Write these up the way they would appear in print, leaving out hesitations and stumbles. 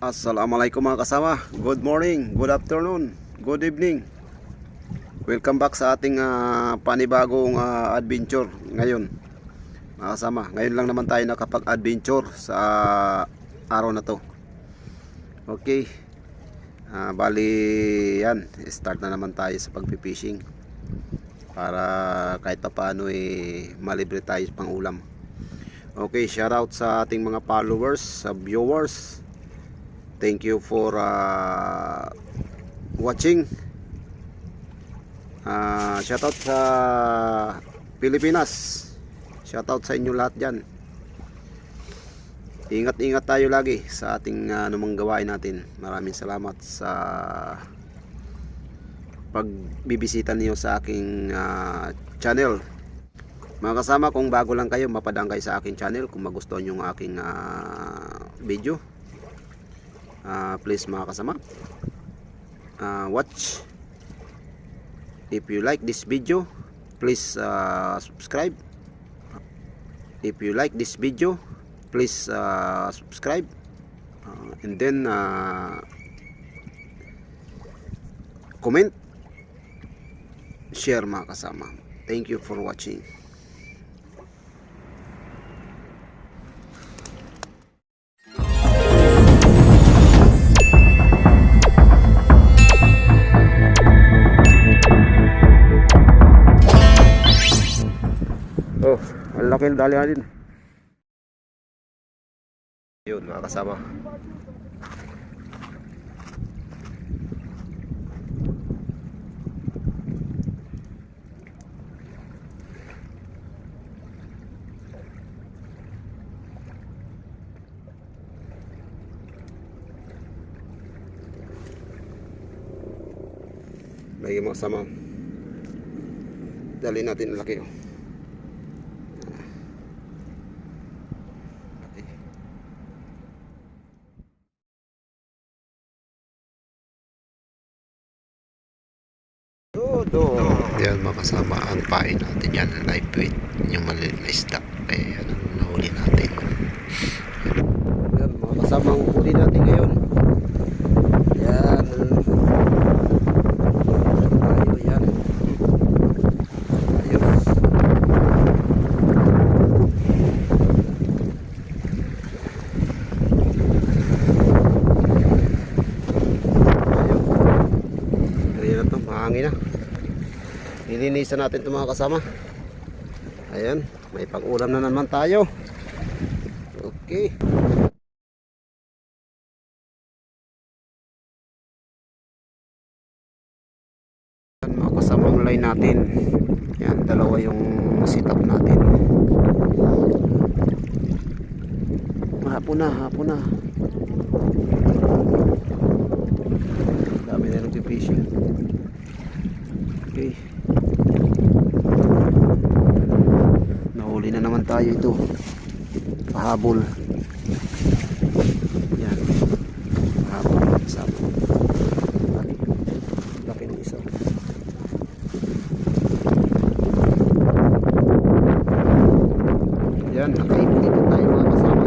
Assalamualaikum mga kasama. Good morning, good afternoon, good evening. Welcome back sa ating panibagong adventure ngayon. Mga kasama, ngayon lang naman tayo nakapag-adventure sa araw na to. Okay. Bali yan, start na naman tayo sa pagpipishing. Para kahit pa paano malibre tayo pang ulam. Okay, shout out sa ating mga followers, sa viewers. Thank you for watching. Shout out sa Pilipinas. Shout out sa inyo lahat dyan. Ingat-ingat tayo lagi sa ating anumang gawain natin. Maraming salamat sa pagbibisita niyo sa aking channel. Mga kasama, kung bago lang kayo, mapadang kayo sa aking channel. Kung magustuhan nyo yung aking video, please mga kasama, watch. If you like this video, please subscribe. If you like this video, please subscribe, and then comment, share mga kasama. Thank you for watching. Oh, ang laki ng dali natin. Yun mga kasama. Lagi mga kasama. Dali natin ang laki. Yan mga kasama, ang pain natin yan, live weight, yung maliliit na isda. Yan ang nahuli natin. Yan mga kasama, ang huli natin ngayon. Yan. Tayo yan. Ayos. Ayos. Kaya na ito, mahangin na. Nilinisan natin ito mga kasama. Ayan, may pag-ulam na naman tayo. Okay. Ayan mga kasama, ang line natin. Yan, dalawa yung sit-up natin. Hapon na. Dami na nag-fishing. Okay. Nahuli na naman tayo ito. Pahabol. Yan. Pahabol. Kasama. Laki ng isa. Yan. Nakaipon dito tayo mga kasama.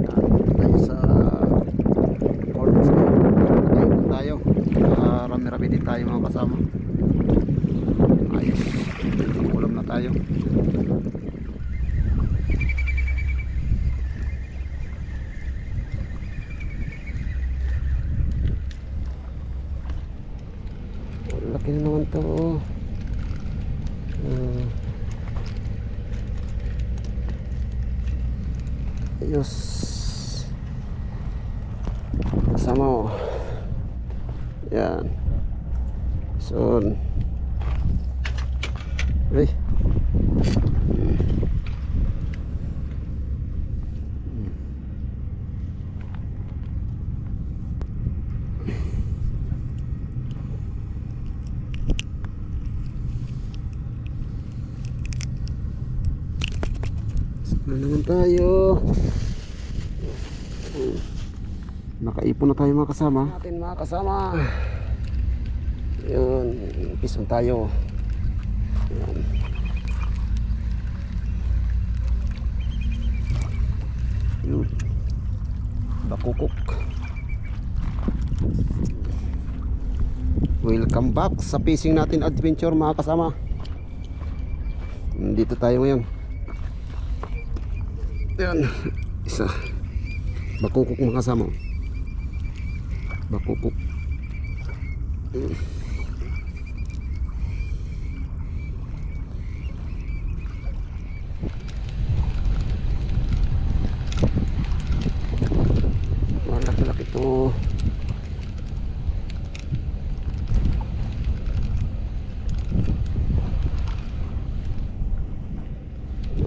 Nakaipon tayo sa corners. Nakaipon tayo. Rami-rami din tayo mga kasama. Ayos. Ulam na tayo. Laki na naman to. Ayos. Kasama mo. Yan. Soon. Ay. Saan naman tayo? Nakaipon na tayo mga kasama. Mga kasama. Yun, pisong tayo. Yan. Yun. Bakukok. Welcome back sa fishing natin adventure mga kasama. Dito tayo ngayon. Yan, isa bakukok mga kasama. Bakukok. Laki-laki to.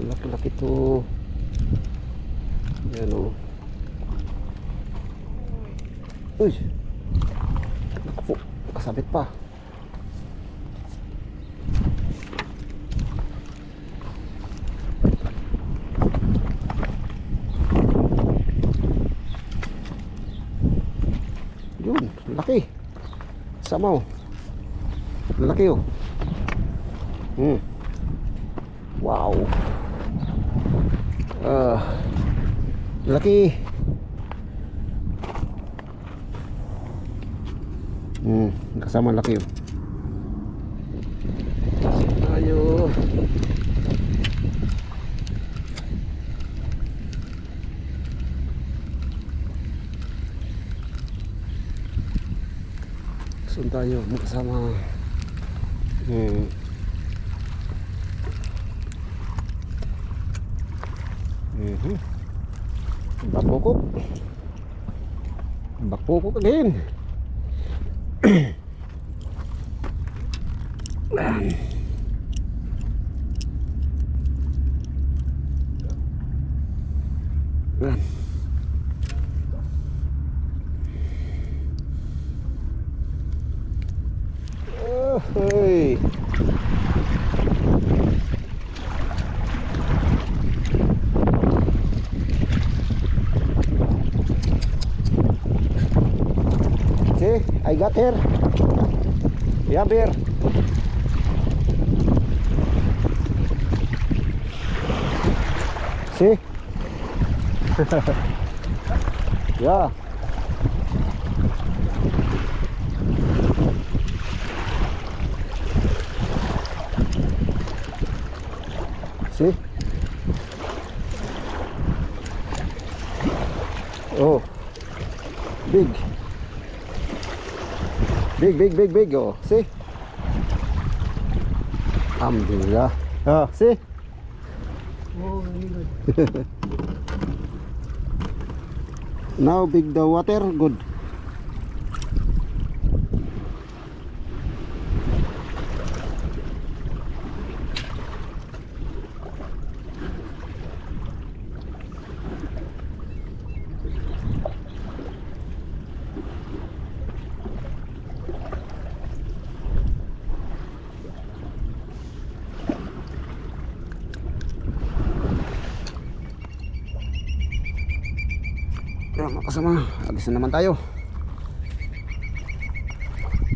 Laki-laki to. Yan o. Uy, naku, nakasabit pa. Yun, laki. Sama o. Laki o. Wow. Laki. Kasama laki oh. Ayo. Saan tayo magkasama? Bakukok. Bakukok again. Hey. See, I got here. Yeah, bear. See? Yeah. See? Oh. Big. Big. Oh, see? Alhamdulillah. Oh, see? Oh, really good. Now big the water, good. Mga kasama, agis na naman tayo.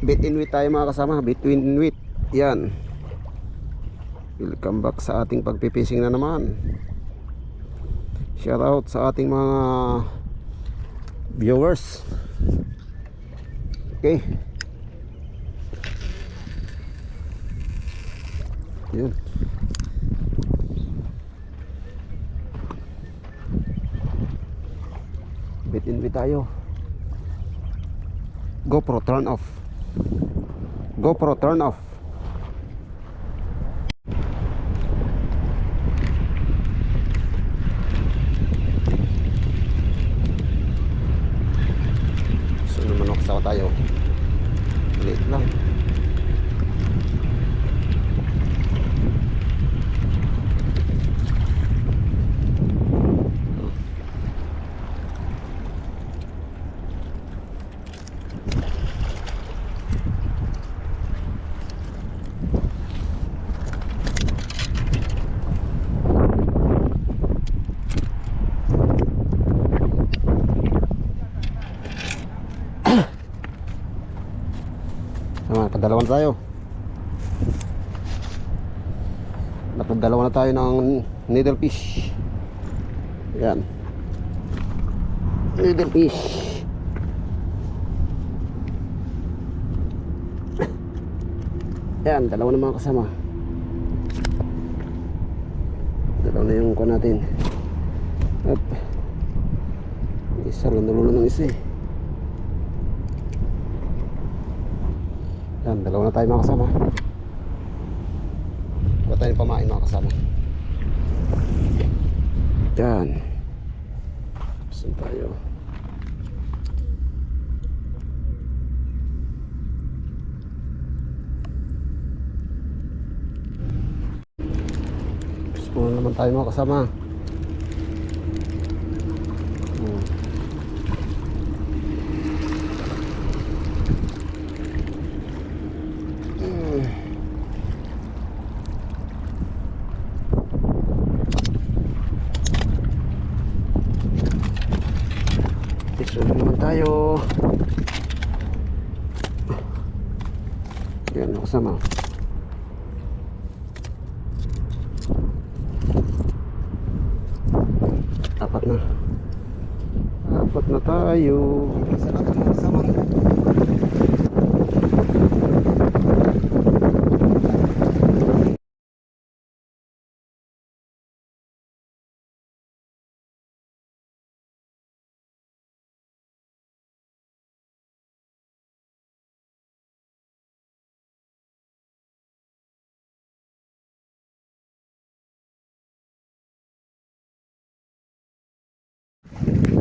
Bait in wheat tayo mga kasama, between wheat. Yan. Welcome back sa ating pagpipishing na naman. Shout out sa ating mga viewers. Okay. Yun. Bitin tayo. GoPro turn off. GoPro turn off. So naman ako sa tayo. Late lang. Nakadalawa na tayo. Nakadalawa na tayo ng needlefish. Yan. Needlefish. Yan, dalawa na mga kasama. Dalawa na yung kuha natin. Up. Isa, lulo ng isa eh. Yan, dalawa na tayo mga kasama. Kuha tayo ng pamain mga kasama. Yan. Saan tayo? Gusto na naman tayo mga kasama. Gusto na naman tayo. Yan mga kasama. Apat na tayo. Isa natin mga kasama.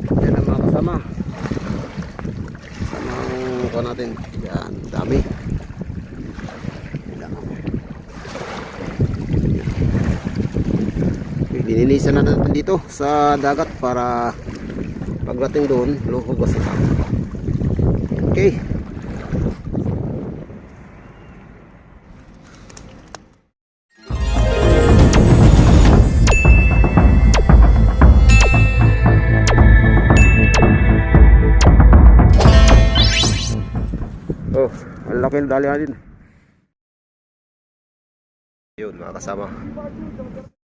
Yan ang mga kasama. Kasama ang kuha natin. Yan, dami. Lininisan na natin dito sa dagat para pagdating doon, luhog kasi. Okay. Oh, ang laki ng dali natin. Yun mga kasama.